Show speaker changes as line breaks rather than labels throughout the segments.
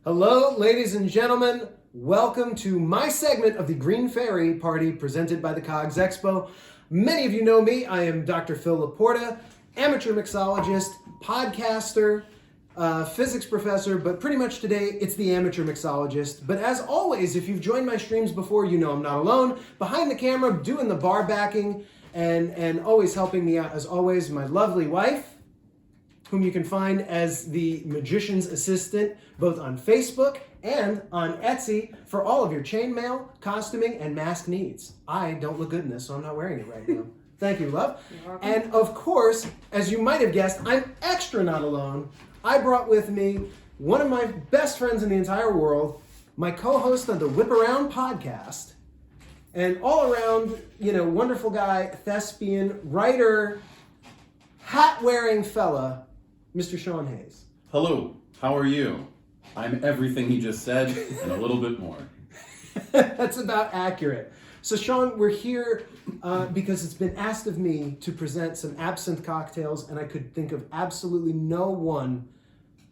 Hello, ladies and gentlemen. Welcome to my segment of the Green Fairy Party presented by the C.O.G.S. Expo. Many of you know me. I am Dr. Phil Laporta, amateur mixologist, podcaster, physics professor, but pretty much today it's the amateur mixologist. But as always, if you've joined my streams before, you know I'm not alone. Behind the camera, doing the bar backing and always helping me out, as always, my lovely wife, whom you can find as the magician's assistant, both on Facebook and on Etsy for all of your chainmail, costuming, and mask needs. I don't look good in this, so I'm not wearing it right now. Thank you, love. And of course, as you might have guessed, I'm extra not alone. I brought with me one of my best friends in the entire world, my co-host of the Whiparound podcast, and all around, wonderful guy, thespian, writer, hat-wearing fella, Mr. Shaun Hayes.
Hello, how are you? I'm everything he just said and a little bit more.
That's about accurate. So Shaun, we're here because it's been asked of me to present some absinthe cocktails, and I could think of absolutely no one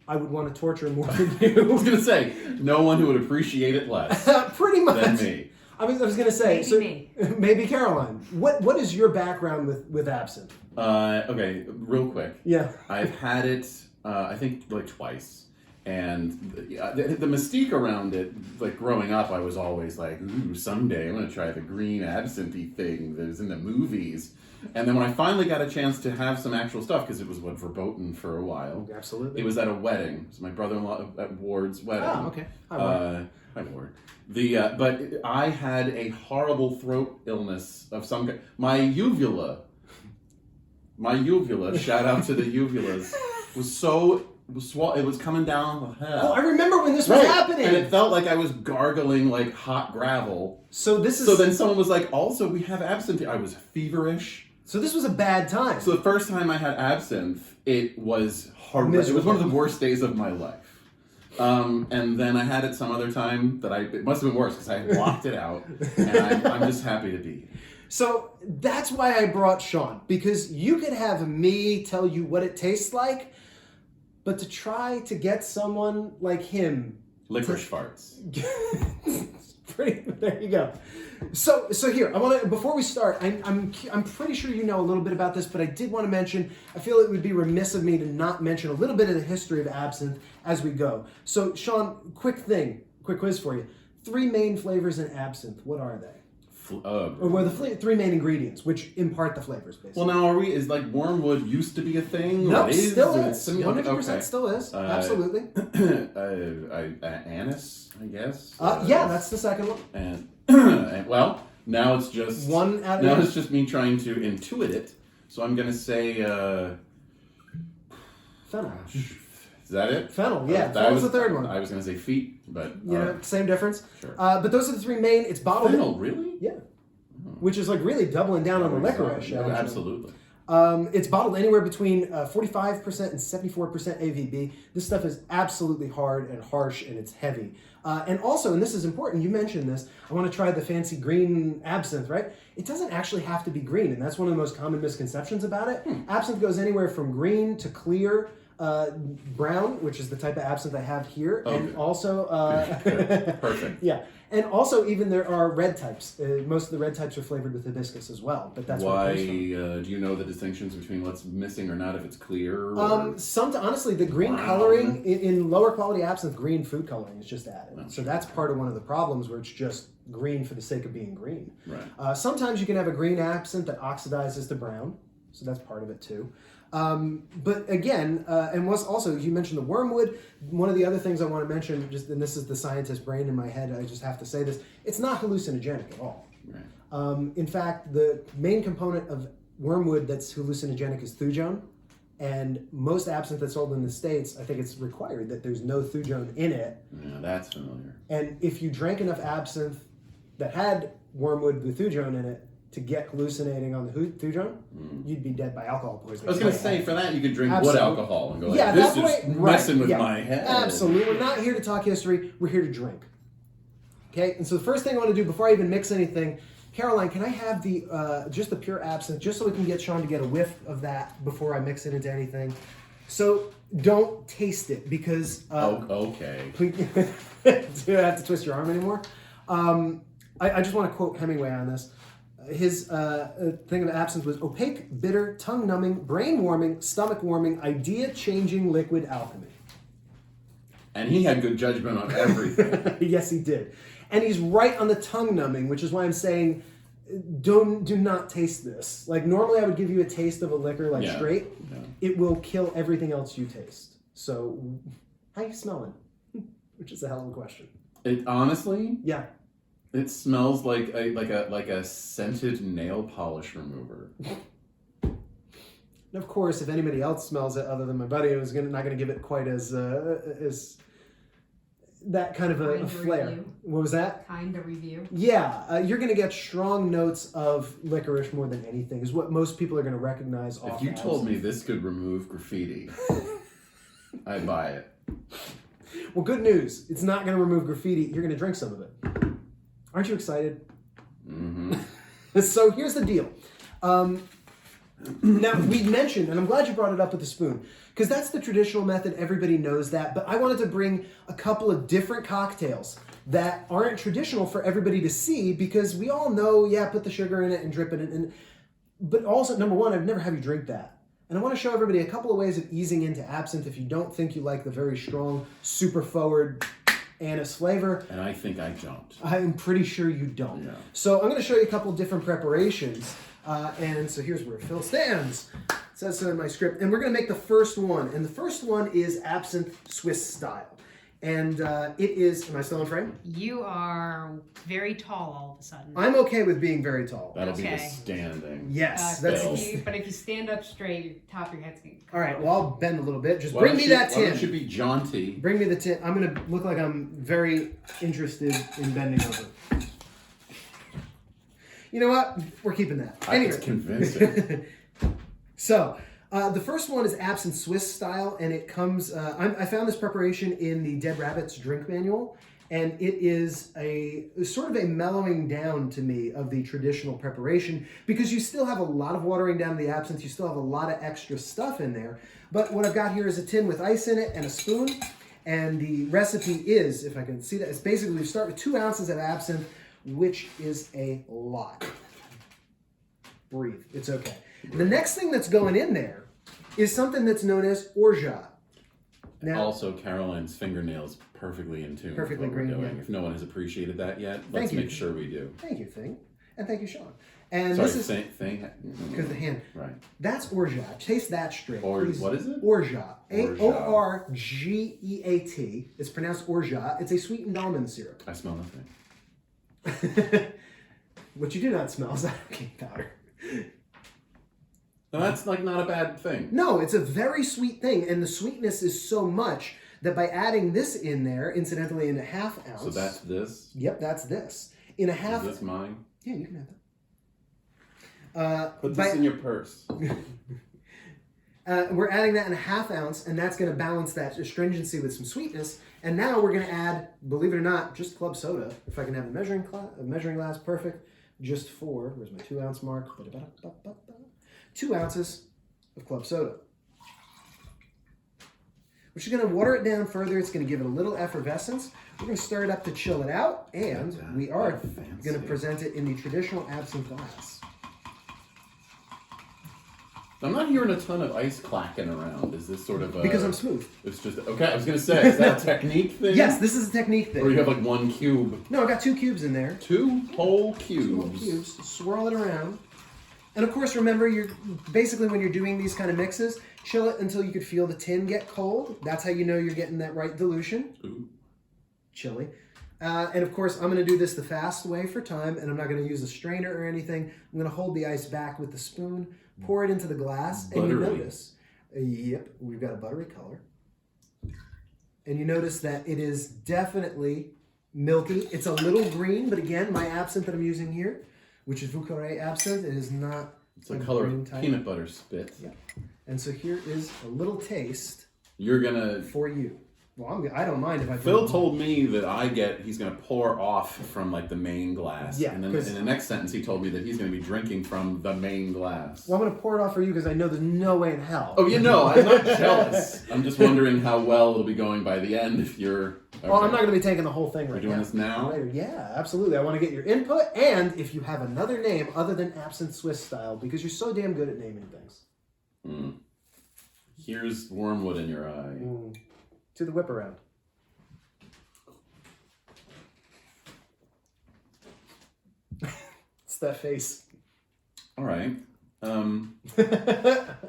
I would want to torture more than you.
I was going to say, no one who would appreciate it less
Pretty much.
than me.
I was going to say,
maybe me.
Maybe Caroline. What is your background with absinthe?
Okay, real quick.
Yeah.
I've had it, I think, like twice. And the mystique around it, like growing up, I was always like, ooh, someday I'm going to try the green absinthe thing that was in the movies. And then when I finally got a chance to have some actual stuff, because it was verboten for a while.
Absolutely.
It was at a wedding. It was my brother-in-law at Ward's wedding.
Oh, okay. Hi, Ward.
Hi, Ward. But I had a horrible throat illness of some kind. My uvula, shout out to the uvulas, it was coming down the head.
Oh, I remember when this was happening.
And it felt like I was gargling like hot gravel.
So then
someone was like, also, we have absinthe. I was feverish.
So this was a bad time.
So the first time I had absinthe, it was horrible. It was one of the worst days of my life. And then I had it some other time it must have been worse because I blocked it out, and I'm just happy to be here.
So that's why I brought Shaun, because you could have me tell you what it tastes like, but to try to get someone like him...
Licorice farts.
There you go. So here, I want to, before we start, I'm pretty sure you know a little bit about this, but I did want to mention, I feel it would be remiss of me to not mention a little bit of the history of absinthe as we go. So Shaun, quick quiz for you. 3 main flavors in absinthe, what are they? Or the 3 main ingredients, which impart the flavors, basically.
Well, now is like wormwood used to be a thing?
No,
it
still is. 100%
okay.
still is. Absolutely.
Anise, I guess.
Yeah, that's the second one.
And well, now it's just it's just me trying to intuit it. So I'm gonna say
fennel.
Is that it?
Fennel, yeah. Fennel's the third one.
I was gonna say feet, but
same difference.
Sure.
But those are the 3 main. It's bottled.
Fennel, really?
Yeah. Which is like really doubling down on the licorice.
Absolutely.
It's bottled anywhere between 45% and 74% AVB. This stuff is absolutely hard and harsh, and it's heavy. And also, and this is important, you mentioned this, I want to try the fancy green absinthe, right? It doesn't actually have to be green, and that's one of the most common misconceptions about it. Absinthe goes anywhere from green to clear, brown, which is the type of absinthe I have here, and also...
Perfect.
Yeah. And also, even there are red types. Most of the red types are flavored with hibiscus as well, but that's
why. Do you know the distinctions between what's missing or not if it's clear? Or
honestly, the green coloring in lower quality absinthe, green food coloring is just added. So that's part of one of the problems where it's just green for the sake of being green.
Right.
Sometimes you can have a green absinthe that oxidizes to brown, so that's part of it too. But again, and was also, you mentioned the wormwood. One of the other things I want to mention, and this is the scientist brain in my head, I just have to say this, it's not hallucinogenic at all.
Right.
In fact, the main component of wormwood that's hallucinogenic is thujone. And most absinthe that's sold in the States, I think it's required that there's no thujone in it.
Yeah, that's familiar.
And if you drank enough absinthe that had wormwood with thujone in it, to get hallucinating on the thujone, you'd be dead by alcohol poisoning.
I was going to say, for that, you could drink wood alcohol and go, like, this is messing with my head.
Absolutely. We're not here to talk history. We're here to drink. Okay? And so the first thing I want to do before I even mix anything, Caroline, can I have the just the pure absinthe, just so we can get Shaun to get a whiff of that before I mix it into anything? So Don't taste it because...
okay.
Do I have to twist your arm anymore? I just want to quote Hemingway on this. His thing of absinthe was opaque, bitter, tongue-numbing, brain-warming, stomach-warming, idea-changing liquid alchemy.
And he had good judgment on everything.
Yes, he did. And he's right on the tongue-numbing, which is why I'm saying do not taste this. Like, normally I would give you a taste of a liquor, like, straight. Yeah. It will kill everything else you taste. So, how you smelling? Which is a hell of a question.
It honestly...
Yeah.
It smells like a scented nail polish remover.
And of course, if anybody else smells it other than my buddy, I was not going to give it quite as that kind of a flair.
Review.
What was that?
Kind of review.
Yeah, you're going to get strong notes of licorice more than anything. Is what most people are going to recognize.
If you told me this could remove graffiti, I'd buy it.
Well, good news. It's not going to remove graffiti. You're going to drink some of it. Aren't you excited?
Mm-hmm.
So here's the deal. Now, we mentioned, and I'm glad you brought it up with the spoon, because that's the traditional method. Everybody knows that. But I wanted to bring a couple of different cocktails that aren't traditional for everybody to see, because we all know, put the sugar in it and drip it in. But also, number one, I'd never have you drink that. And I want to show everybody a couple of ways of easing into absinthe if you don't think you like the very strong, super forward anise flavor.
And I think I don't.
I'm pretty sure you don't.
Yeah.
So I'm going to show you a couple different preparations. And so here's where Phil stands. It says so in my script. And we're going to make the first one. And the first one is absinthe Swiss style. And it is, am I still in frame?
You are very tall all of a sudden.
I'm okay with being very tall.
That'll be the standing.
Yes.
But if you stand up straight, your top of your head's going to come
All right, well, I'll bend a little bit. Just
Why
bring me that tin.
Why don't you be jaunty?
Bring me the tin. I'm going to look like I'm very interested in bending over. You know what? We're keeping that. Anyway.
It's convincing.
So, the first one is absinthe Swiss style, and it comes... I found this preparation in the Dead Rabbit's drink manual, and it is a sort of a mellowing down to me of the traditional preparation, because you still have a lot of watering down the absinthe, you still have a lot of extra stuff in there. But what I've got here is a tin with ice in it and a spoon, and the recipe is, if I can see that, it's basically we start with 2 ounces of absinthe, which is a lot. Breathe. It's okay. The next thing that's going in there is something that's known as orgeat. Now,
also, Caroline's fingernails perfectly in tune
perfectly
with what we're
green,
doing.
yeah.
If no one has appreciated that yet, let's make sure we do.
Thank you, Thing. And thank you, Shaun. And
Sorry,
this is
thing.
because the hand.
Right.
That's orgeat. Taste that straight. Please.
What is it?
Orgeat. A-O-R-G-E-A-T. It's pronounced orgeat. It's a sweetened almond syrup.
I smell nothing.
What you do not smell is alcohol powder.
No, that's like not a bad thing.
No, it's a very sweet thing, and the sweetness is so much that by adding this in there, incidentally, in a half ounce.
So that's this?
Yep, that's this. In a half.
Is this mine?
Yeah, you can have that.
Put this in your purse.
We're adding that in a half ounce, and that's going to balance that astringency with some sweetness. And now we're going to add, believe it or not, just club soda. If I can have a measuring glass, perfect. Just 4. Where's my 2 ounce mark? 2 ounces of club soda. We're just going to water it down further. It's going to give it a little effervescence. We're going to stir it up to chill it out, and we are going to present it in the traditional absinthe glass.
I'm not hearing a ton of ice clacking around. Is this sort of a...
Because I'm smooth.
It's just... Okay, I was going to say, is that a technique thing?
Yes, this is a technique thing.
Or you have like 1 cube?
No, I got 2 cubes in there.
2 whole cubes.
2 whole cubes. Swirl it around. And of course, remember, you're basically when you're doing these kind of mixes, chill it until you could feel the tin get cold. That's how you know you're getting that right dilution.
Ooh.
Chilly. And of course, I'm going to do this the fast way for time, and I'm not going to use a strainer or anything. I'm going to hold the ice back with the spoon, pour it into the glass, and you notice, yep, we've got a buttery color. And you notice that it is definitely milky. It's a little green, but again, my absinthe that I'm using here, which is Whiparound absinthe, it is not
It's the color of
type.
peanut butter spit.
Yeah. And so here is a little taste
You're gonna...
for you. Well, I don't mind if I.
Phil told me that he's going to pour off from like the main glass.
Yeah,
and then in the next sentence he told me that he's going to be drinking from the main glass.
Well, I'm going to pour it off for you because I know there's no way in hell.
Oh, I'm not jealous. I'm just wondering how well it'll be going by the end if you're... Okay.
Well, I'm not going to be taking the whole thing right now.
We're doing this now?
Later. Yeah, absolutely. I want to get your input, and if you have another name other than Absinthe Swiss style, because you're so damn good at naming things.
Here's wormwood in your eye.
To the Whiparound. It's that face.
All right.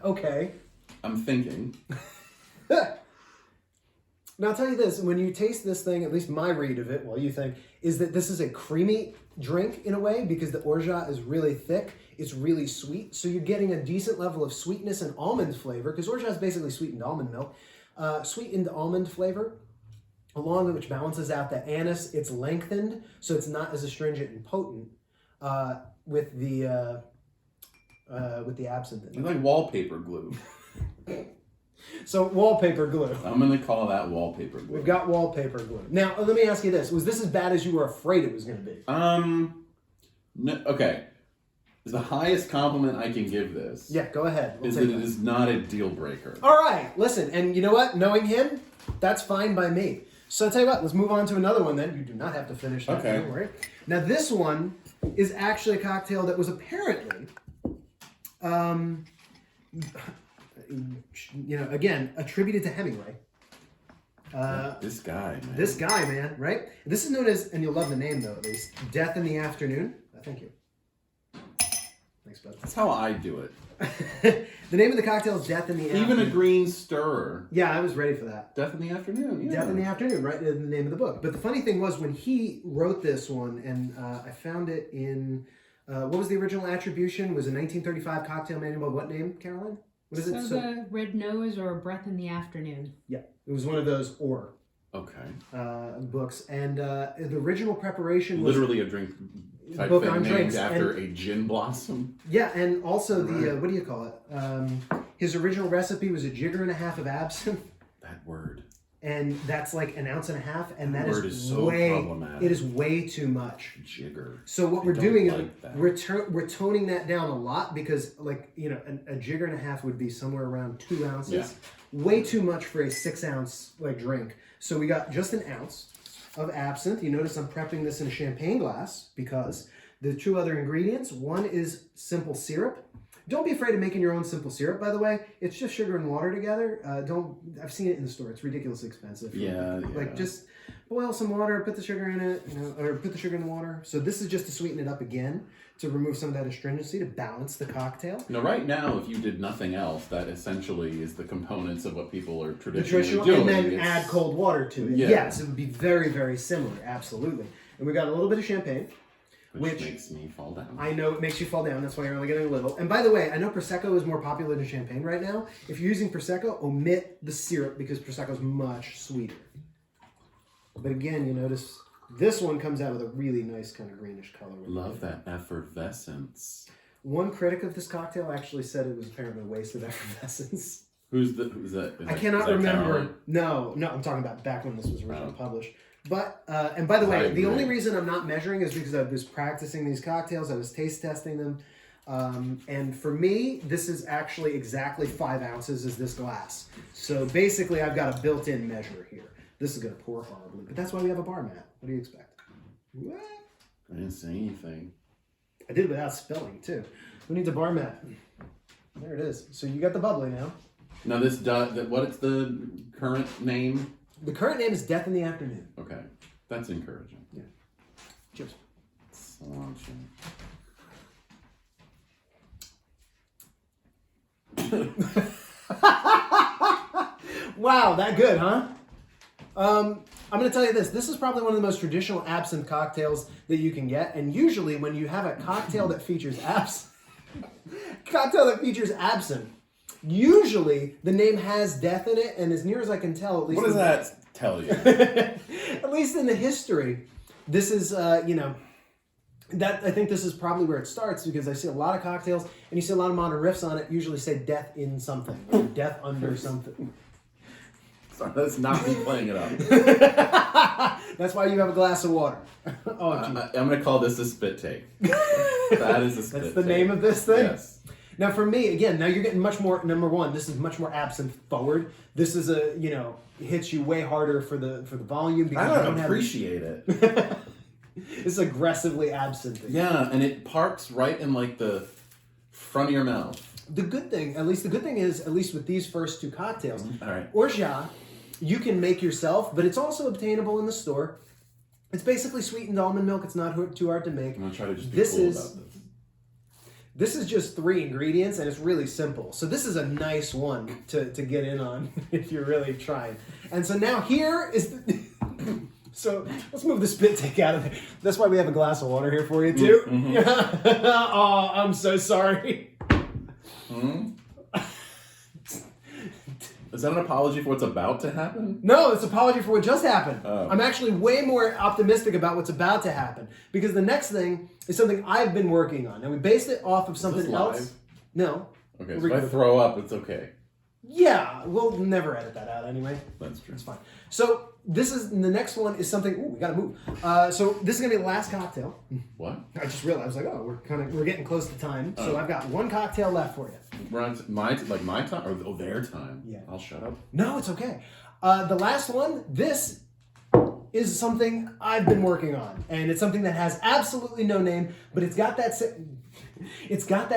Okay.
I'm thinking.
Now, I'll tell you this. When you taste this thing, at least my read of it, you think, is that this is a creamy drink in a way because the orgeat is really thick. It's really sweet. So you're getting a decent level of sweetness and almond flavor because orgeat is basically sweetened almond milk. Sweetened almond flavor, along with which balances out the anise. It's lengthened, so it's not as astringent and potent with the absinthe.
It's like wallpaper glue.
So wallpaper glue.
I'm going to call that wallpaper glue.
We've got wallpaper glue. Now, let me ask you this. Was this as bad as you were afraid it was going to be?
No, okay. The highest compliment I can give this
Yeah, go ahead.
is that it is not a deal breaker.
All right, listen. And you know what? Knowing him, that's fine by me. So I'll tell you what. Let's move on to another one then. You do not have to finish that.
Okay.
Don't worry. Now, this one is actually a cocktail that was apparently... again, attributed to Hemingway.
This guy, man.
This guy, man, right? This is known as, and you'll love the name though, at least, Death in the Afternoon. Thank you. Thanks, bud.
That's how I do it.
The name of the cocktail is Death in the Afternoon.
Even a green stirrer.
Yeah, I was ready for that.
Death in the Afternoon, yeah.
Death in the Afternoon, right? The name of the book. But the funny thing was when he wrote this one, and I found it in, what was the original attribution? It was a 1935 cocktail manual. What name, Caroline? What is it?
So the Red Nose or Breath in the Afternoon.
Yeah, it was one of those
Okay.
books. And the original preparation was...
Literally a drink type
book
thing
on
named
drinks,
after
and-
a gin blossom.
Yeah, and also
Right.
the, what do you call it? His original recipe was a jigger and a half of absinthe.
That word.
And that's like an ounce and a half, and that
word
is
is so
way,
problematic.
it is way too much.
Jigger.
So what
I
we're
don't
doing
like
is
that.
we're toning that down a lot because a jigger and a half would be somewhere around 2 ounces.
Yeah.
Way too much for a 6 ounce drink. So we got just an ounce of absinthe. You notice I'm prepping this in a champagne glass because the two other ingredients, one is simple syrup. Don't be afraid of making your own simple syrup, by the way. It's just sugar and water together. I've seen it in the store. It's ridiculously expensive.
Yeah.
Just boil some water, put the sugar in it, or put the sugar in the water. So this is just to sweeten it up again, to remove some of that astringency, to balance the cocktail.
Now, right now, if you did nothing else, that essentially is the components of what people are
The
traditionally
traditional,
doing.
and then
It's-
add cold water to it.
Yeah.
Yes, it would be very, very similar. Absolutely. And we got a little bit of champagne.
Which makes me fall down.
I know it makes you fall down. That's why you're only getting a little. And by the way, I know Prosecco is more popular than champagne right now. If you're using Prosecco, omit the syrup because Prosecco is much sweeter. But again, you notice this one comes out with a really nice kind of greenish color.
Love that effervescence.
One critic of this cocktail actually said it was apparently a waste of effervescence.
Who's that? Is
I cannot remember.
Caroline?
No, I'm talking about back when this was originally published. But, and by the way, the only reason I'm not measuring is because I was practicing these cocktails. I was taste testing them. And for me, this is actually exactly 5 ounces is this glass. So basically, I've got a built-in measure here. This is going to pour horribly. But that's why we have a bar mat. What do you expect? What?
I didn't say anything.
I did it without spilling, too. Who needs a bar mat? There it is. So you got the bubbly now.
Now, what's the current name?
The current name is Death in the Afternoon.
Okay, that's encouraging.
Yeah. Cheers.
Cilantro.
Wow, that good, huh? I'm going to tell you this. This is probably one of the most traditional absinthe cocktails that you can get. And usually when you have a cocktail that features absinthe, usually the name has death in it. And as near as I can tell, at least...
What does that tell you?
At least in the history, this is, that I think this is probably where it starts because I see a lot of cocktails and you see a lot of modern riffs on it usually say death in something or death under something.
Sorry, that's not me playing it up.
That's why you have a glass of water. Oh,
I'm going to call this a spit take. That is a spit
that's
take.
the name of this thing?
Yes.
Now for me, again, now you're getting much more, number one, this is much more absinthe forward. This is hits you way harder for the volume. Because
I
you
don't
don't
appreciate it.
It's aggressively absinthe.
Yeah, and it parks right in like the front of your mouth.
The good thing is, at least with these first two cocktails,
All right.
Orgeat, you can make yourself, but it's also obtainable in the store. It's basically sweetened almond milk. It's not too hard to make.
I'm going to try to just be
This
cool
is-
about this.
This is just 3 ingredients, and it's really simple. So this is a nice one to get in on if you're really trying. And so now here is the... So let's move the spit take out of there. That's why we have a glass of water here for you, too.
Mm-hmm.
Oh, I'm so sorry.
Hmm? Is that an apology for what's about to happen?
No, it's an apology for what just happened.
Oh.
I'm actually way more optimistic about what's about to happen because the next thing is something I've been working on. And we based it off of something
this
else.
live?
No.
Okay, so if I throw up, it's okay.
Yeah, we'll never edit that out anyway.
That's true.
It's fine. So the next one is something. Ooh, we gotta move. So this is gonna be the last cocktail.
What?
I just realized, like, we're getting close to time. So I've got one cocktail left for you.
We're on my time or their time.
Yeah.
I'll shut up.
No, it's okay. The last one. This is something I've been working on, and it's something that has absolutely no name, but it's got that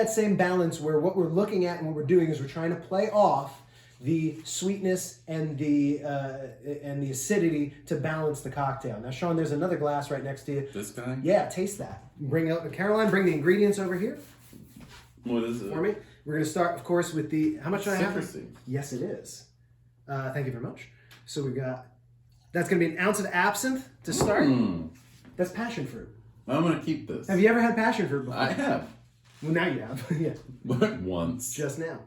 same balance where what we're looking at and what we're doing is we're trying to play off the sweetness and the acidity to balance the cocktail. Now, Shaun, there's another glass right next to you.
This guy?
Yeah, taste that. Caroline, bring the ingredients over here
What is it?
for me. We're going to start, of course, with the... How much do I have?
Citrusy.
Yes, it is. Thank you very much. So we've got... That's going to be an ounce of absinthe to start. That's passion fruit.
I'm going to keep this.
Have you ever had passion fruit before?
I have.
Well, now you have. Yeah,
But once.
just now.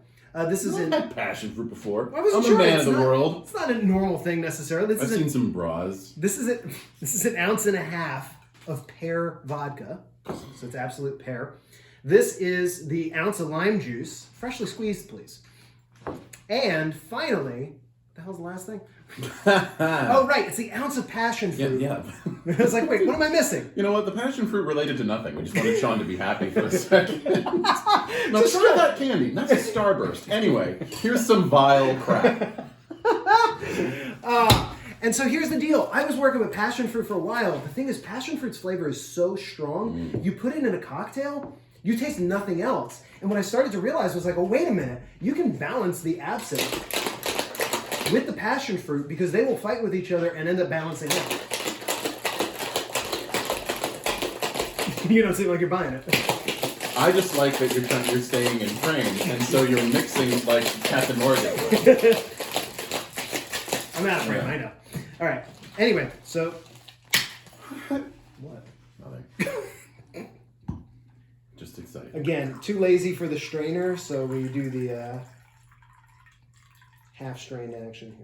This is
I've
in...
had passion fruit before.
I wasn't
I'm
sure.
a man
It's
of the
not-
world.
It's not a normal thing necessarily.
I've seen some bras.
This is an ounce and a half of pear vodka. So it's absolute pear. This is the ounce of lime juice, freshly squeezed, please. And finally, what the hell's the last thing? Oh, right, it's the ounce of passion fruit.
Yeah.
I was like, wait, what am I missing?
You know what? The passion fruit related to nothing. We just wanted Shaun to be happy for a second. No,
Just
try that candy. That's a starburst. Anyway, here's some vile crap.
And so here's the deal. I was working with passion fruit for a while. The thing is, passion fruit's flavor is so strong. You put it in a cocktail, you taste nothing else. And what I started to realize was like, oh, wait a minute. You can balance the absinthe with the passion fruit because they will fight with each other and end up balancing out. You don't seem like you're buying it.
I just like that you're staying in frame, and so you're mixing like Captain Morgan.
I'm out of frame, I know. All right. Anyway, so... What?
Nothing. Just excited.
Again, too lazy for the strainer, so we do the half strain action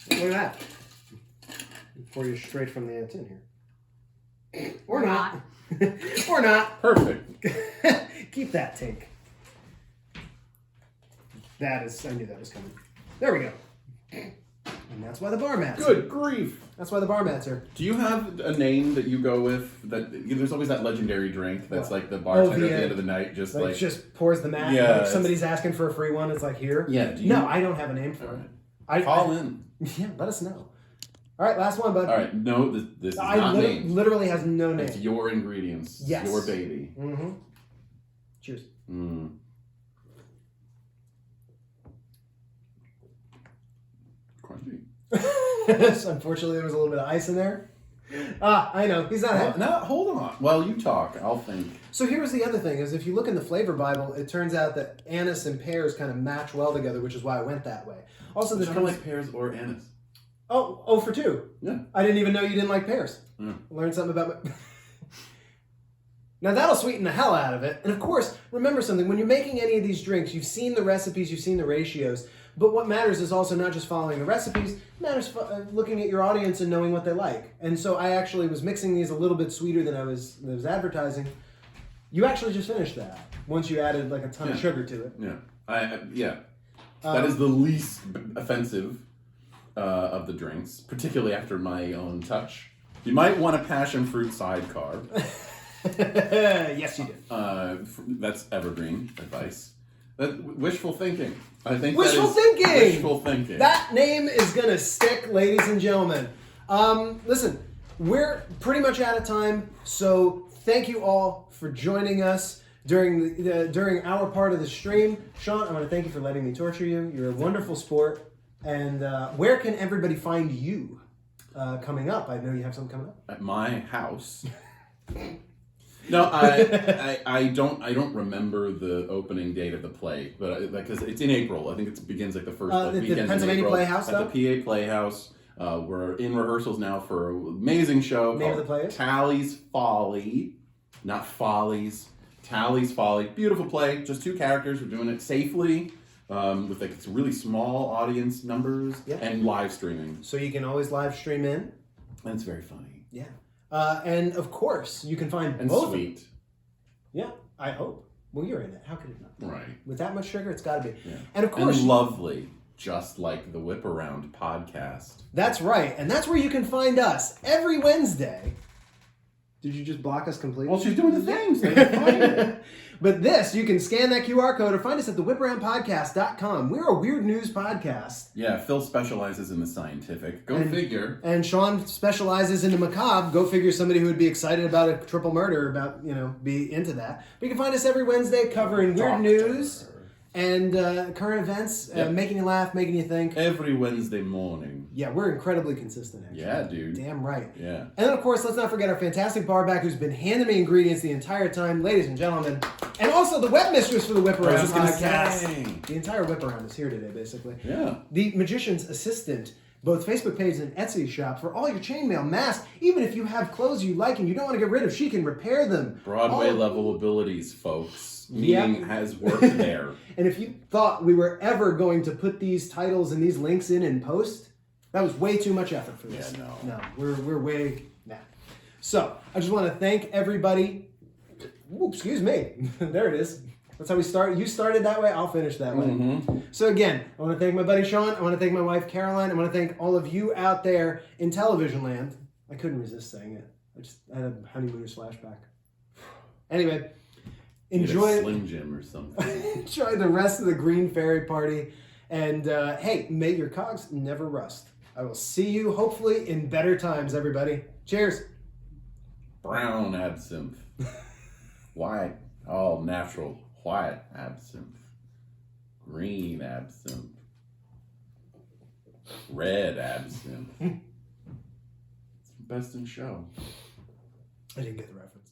here. Look at that. Pour you straight from the tin here. Or not. Or not.
Perfect.
Keep that take. I knew that was coming. There we go. And that's why the bar mats.
Good grief.
That's why the bar mats are.
Do you have a name that you go with? That there's always that legendary drink that's like the bartender at the end of the night, just
Like,
like
just pours the mat.
Yeah,
Like somebody's asking for a free one. It's like here.
Yeah, do you-
No, I don't have a name for
All
it.
right. Call in.
Yeah, let us know. All right, last one, bud.
All right, no, this is not named.
Literally has no name.
It's your ingredients. It's
Yes.
your baby.
Mm-hmm. Cheers.
Crunchy.
So unfortunately, there was a little bit of ice in there. I know. He's not happy.
No, hold on. While you talk, I'll think.
So here's the other thing: is if you look in the flavor Bible, it turns out that anise and pears kind of match well together, which is why I went that way. Also, there's
I don't like pears or anise.
Oh for 2.
Yeah.
I didn't even know you didn't like pears.
Yeah.
Learned something about. Now that'll sweeten the hell out of it. And of course, remember something: when you're making any of these drinks, you've seen the recipes, you've seen the ratios. But what matters is also not just following the recipes. It matters looking at your audience and knowing what they like. And so I actually was mixing these a little bit sweeter than I was advertising. You actually just finished that once you added like a ton of sugar to it.
Yeah. Yeah. That is the least offensive of the drinks, particularly after my own touch. You might want a passion fruit sidecar.
Yes, you do.
That's evergreen advice. Wishful thinking. I think
Wishful
that is
thinking!
Wishful thinking.
That name is going to stick, ladies and gentlemen. Listen, we're pretty much out of time, so thank you all for joining us during our part of the stream. Shaun, I want to thank you for letting me torture you. You're a wonderful sport. And where can everybody find you coming up? I know you have something coming up.
At my house. No, I don't remember the opening date of the play, but because it's in April. I think it begins like the first weekend in
Pennsylvania
April
Playhouse
at the PA Playhouse. We're in rehearsals now for an amazing show
Name of the
called
play is?
Tally's Folly, not Follies. Tally's Folly, beautiful play. Just 2 characters. We're doing it safely with like it's really small audience numbers and live streaming.
So you can always live stream in.
And it's very funny.
Yeah. And of course, you can find
And
both.
sweet.
Yeah, I hope. Well, you're in it. How could it not?
Right.
With that much sugar, it's got to be.
Yeah.
And of course,
and lovely, just like the Whiparound podcast.
that's right. And that's where you can find us every Wednesday. Did you just block us completely?
Well, she's doing the things. They can find it.
But this, you can scan that QR code or find us at the whiparoundpodcast.com. We're a weird news podcast.
Yeah, Phil specializes in the scientific. Go figure.
And Shaun specializes in the macabre. Go figure, somebody who would be excited about a triple murder, be into that. But you can find us every Wednesday covering weird news and current events, making you laugh, making you think.
Every Wednesday morning.
Yeah, we're incredibly consistent, actually.
Yeah, dude.
Damn right.
Yeah.
And then, of course, let's not forget our fantastic barback who's been handing me ingredients the entire time, ladies and gentlemen. And also the web mistress for the Whiparound podcast. The entire Whiparound is here today, basically.
Yeah.
The magician's assistant, both Facebook page and Etsy shop for all your chainmail, masks. Even if you have clothes you like and you don't want to get rid of, she can repair them.
Broadway level abilities, folks. Meaning has worked there.
And if you thought we were ever going to put these titles and these links in post, that was way too much effort for this.
Yeah,
No, we're way... Nah. So, I just want to thank everybody. Ooh, excuse me. There it is. That's how we start. You started that way, I'll finish that way.
Mm-hmm.
So again, I want to thank my buddy Shaun. I want to thank my wife Caroline. I want to thank all of you out there in television land. I couldn't resist saying it. I had a honeymooners flashback. Anyway, enjoy
Slim Jim or something.
enjoy the rest of the Green Fairy party. And hey, may your cogs never rust. I will see you hopefully in better times, everybody. Cheers.
Brown absinthe. White, all natural white absinthe. Green absinthe. Red absinthe. It's best in show.
I didn't get the reference.